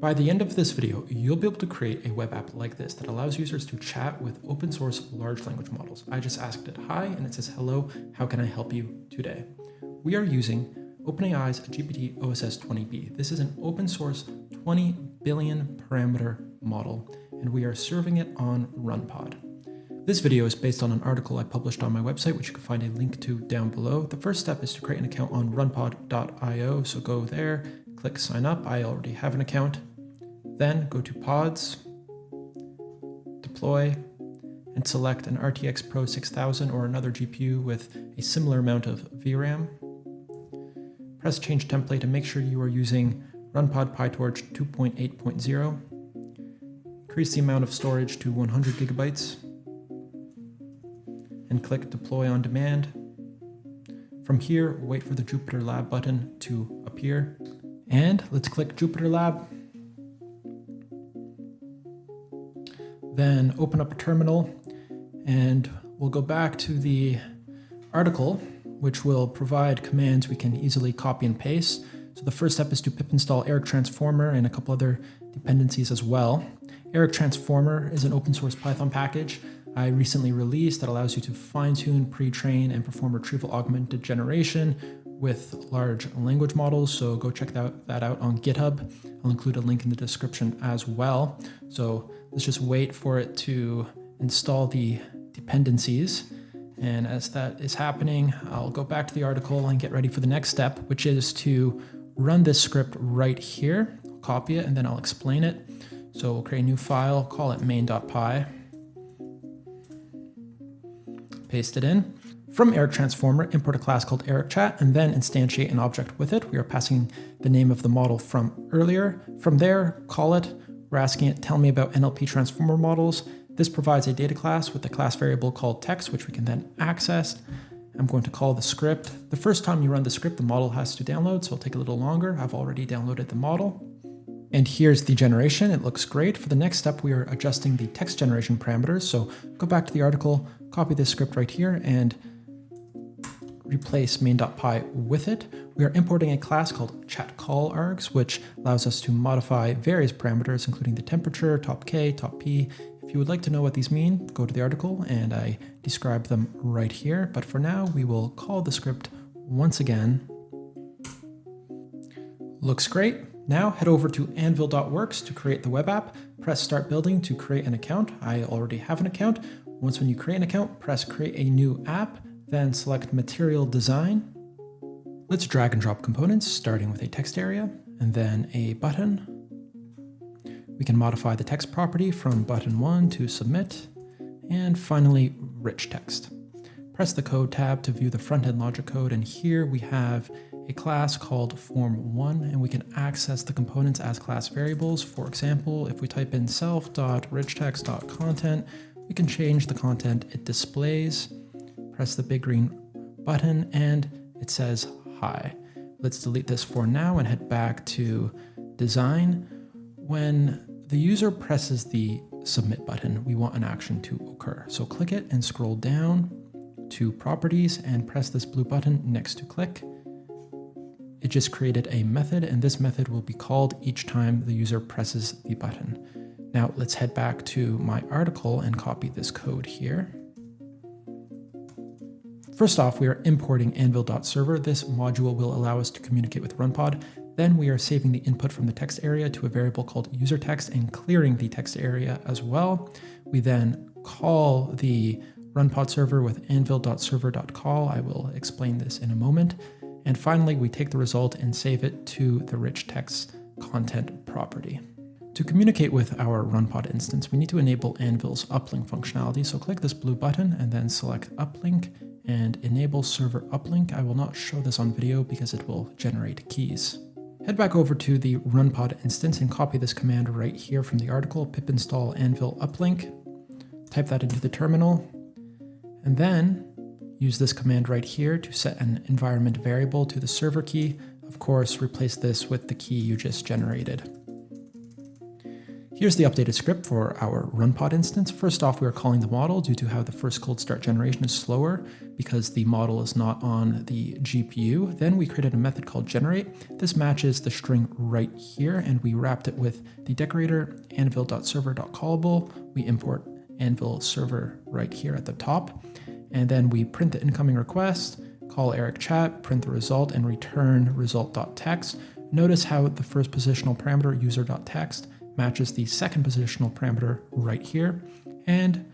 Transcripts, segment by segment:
By the end of this video, you'll be able to create a web app like this that allows users to chat with open source large language models. I just asked it hi, and it says, hello, how can I help you today? We are using OpenAI's GPT OSS 20B. This is an open source 20 billion parameter model, and we are serving it on Runpod. This video is based on an article I published on my website, which you can find a link to down below. The first step is to create an account on runpod.io. So go there, click sign up. I already have an account. Then go to pods, deploy, and select an RTX Pro 6000 or another GPU with a similar amount of VRAM. Press change template and make sure you are using Runpod PyTorch 2.8.0. Increase the amount of storage to 100 gigabytes. And click deploy on demand. From here, wait for the Jupyter Lab button to appear. And let's click Jupyter Lab. Then open up a terminal and we'll go back to the article, which will provide commands we can easily copy and paste. So the first step is to pip install Eric Transformer and a couple other dependencies as well. Eric Transformer is an open source Python package I recently released that allows you to fine-tune, pre-train, and perform retrieval augmented generation with large language models. So go check that out on GitHub. I'll include a link in the description as well. So let's just wait for it to install the dependencies. And as that is happening, I'll go back to the article and get ready for the next step, which is to run this script right here. I'll copy it and then I'll explain it. So we'll create a new file, call it main.py. Paste it in. From Eric Transformer, import a class called EricChat and then instantiate an object with it. We are passing the name of the model from earlier. From there, call it. We're asking it, tell me about NLP transformer models. This provides a data class with a class variable called text, which we can then access. I'm going to call the script. The first time you run the script, the model has to download, so it'll take a little longer. I've already downloaded the model. And here's the generation. It looks great. For the next step, we are adjusting the text generation parameters. So go back to the article, copy this script right here, and replace main.py with it. We are importing a class called chatCallArgs, which allows us to modify various parameters, including the temperature, top K, top P. If you would like to know what these mean, go to the article and I describe them right here. But for now, we will call the script once again. Looks great. Now head over to anvil.works to create the web app. Press start building to create an account. I already have an account. Once when you create an account, press create a new app, then select material design. Let's drag and drop components, starting with a text area and then a button. We can modify the text property from button 1 to submit, and finally rich text. Press the code tab to view the front-end logic code, and here we have a class called form1, and we can access the components as class variables. For example, if we type in self.richtext.content, we can change the content it displays. Press the big green button and it says hi. Let's delete this for now and head back to design. When the user presses the submit button, we want an action to occur. So click it and scroll down to properties and press this blue button next to click. It just created a method, and this method will be called each time the user presses the button. Now let's head back to my article and copy this code here. First off, we are importing anvil.server. This module will allow us to communicate with Runpod. Then we are saving the input from the text area to a variable called user text and clearing the text area as well. We then call the Runpod server with anvil.server.call. I will explain this in a moment. And finally, we take the result and save it to the rich text content property. To communicate with our Runpod instance, we need to enable Anvil's uplink functionality. So click this blue button and then select uplink and enable server uplink. I will not show this on video because it will generate keys. Head back over to the Runpod instance and copy this command right here from the article, pip install anvil uplink. Type that into the terminal, and then use this command right here to set an environment variable to the server key. Of course, replace this with the key you just generated. Here's the updated script for our Runpod instance. First off, we are calling the model due to how the first cold start generation is slower because the model is not on the GPU. Then we created a method called generate. This matches the string right here, and we wrapped it with the decorator anvil.server.callable. We import Anvil server right here at the top. And then we print the incoming request, call Eric chat, print the result, and return result.text. Notice how the first positional parameter user.text matches the second positional parameter right here. And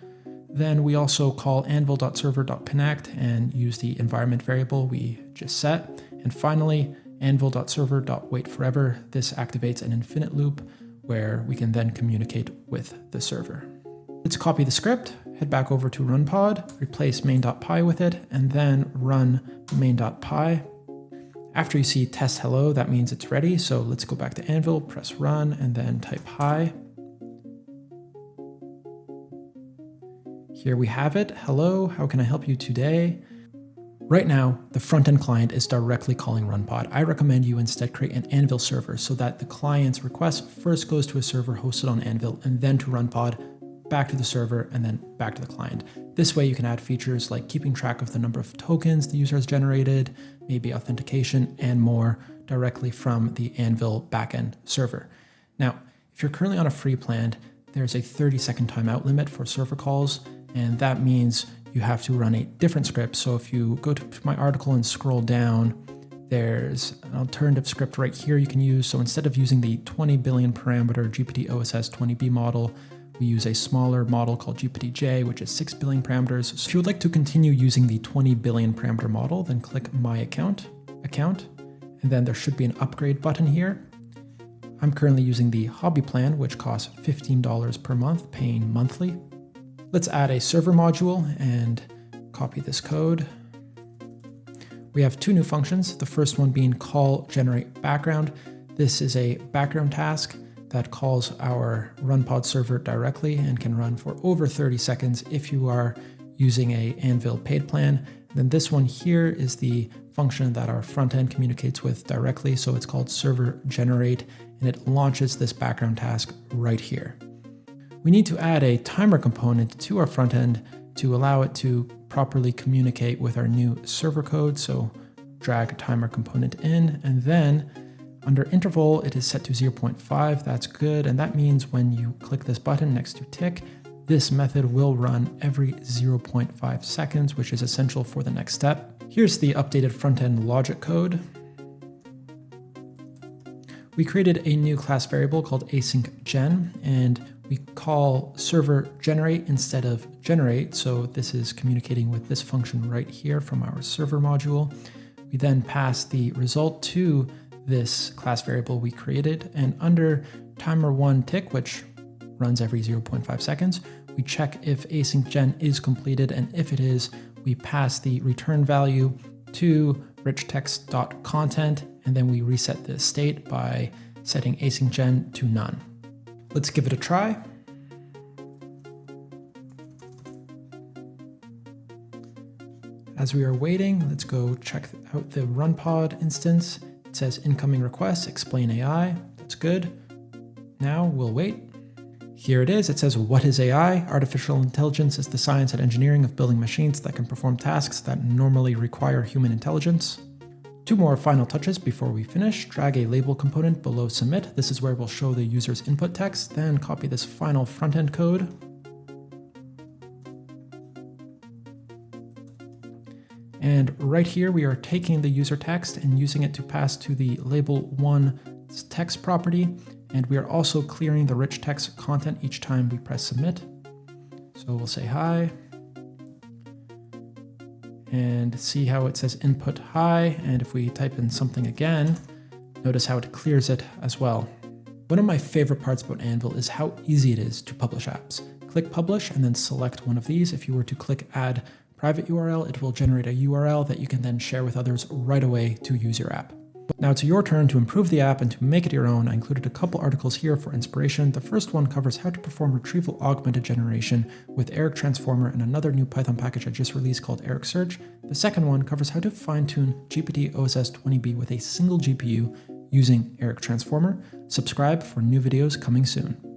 then we also call anvil.server.connect and use the environment variable we just set. And finally, anvil.server.waitForever. This activates an infinite loop where we can then communicate with the server. Let's copy the script, head back over to Runpod, replace main.py with it, and then run main.py. After you see test hello, that means it's ready. So let's go back to Anvil, press run, and then type hi. Here we have it. Hello, how can I help you today? Right now, the front-end client is directly calling Runpod. I recommend you instead create an Anvil server so that the client's request first goes to a server hosted on Anvil and then to Runpod, back to the server, and then back to the client. This way you can add features like keeping track of the number of tokens the user has generated, maybe authentication, and more directly from the Anvil backend server. Now, if you're currently on a free plan, there's a 30-second timeout limit for server calls, and that means you have to run a different script. So if you go to my article and scroll down, there's an alternative script right here you can use. So instead of using the 20 billion parameter GPT-OSS20B model, we use a smaller model called GPT-J, which is 6 billion parameters. So if you would like to continue using the 20 billion parameter model, then click My Account, and then there should be an upgrade button here. I'm currently using the hobby plan, which costs $15 per month, paying monthly. Let's add a server module and copy this code. We have two new functions, the first one being call generate background. This is a background task that calls our Runpod server directly and can run for over 30 seconds if you are using a Anvil paid plan. Then this one here is the function that our front end communicates with directly. So it's called server generate, and it launches this background task right here. We need to add a timer component to our front end to allow it to properly communicate with our new server code. So drag a timer component in, and then under interval, it is set to 0.5. That's good. And that means when you click this button next to tick, this method will run every 0.5 seconds, which is essential for the next step. Here's the updated front-end logic code. We created a new class variable called async_gen, and we call server generate instead of generate. So this is communicating with this function right here from our server module. We then pass the result to this class variable we created, and under timer1 tick, which runs every 0.5 seconds, we check if async_gen is completed, and if it is, we pass the return value to richtext.content, and then we reset the state by setting async_gen to none. Let's give it a try. As we are waiting, let's go check out the Runpod instance. It says incoming request, explain AI. That's good. Now we'll wait. Here it is. It says, what is AI? Artificial intelligence is the science and engineering of building machines that can perform tasks that normally require human intelligence. Two more final touches before we finish. Drag a label component below submit. This is where we'll show the user's input text. Then copy this final front-end code. And right here, we are taking the user text and using it to pass to the label1 text property. And we are also clearing the rich text content each time we press submit. So we'll say hi. And see how it says input hi. And if we type in something again, notice how it clears it as well. One of my favorite parts about Anvil is how easy it is to publish apps. Click publish and then select one of these. If you were to click add private URL, it will generate a URL that you can then share with others right away to use your app. Now it's your turn to improve the app and to make it your own. I included a couple articles here for inspiration. The first one covers how to perform retrieval augmented generation with Eric Transformer and another new Python package I just released called Eric Search. The second one covers how to fine-tune GPT-OSS20B with a single GPU using Eric Transformer. Subscribe for new videos coming soon.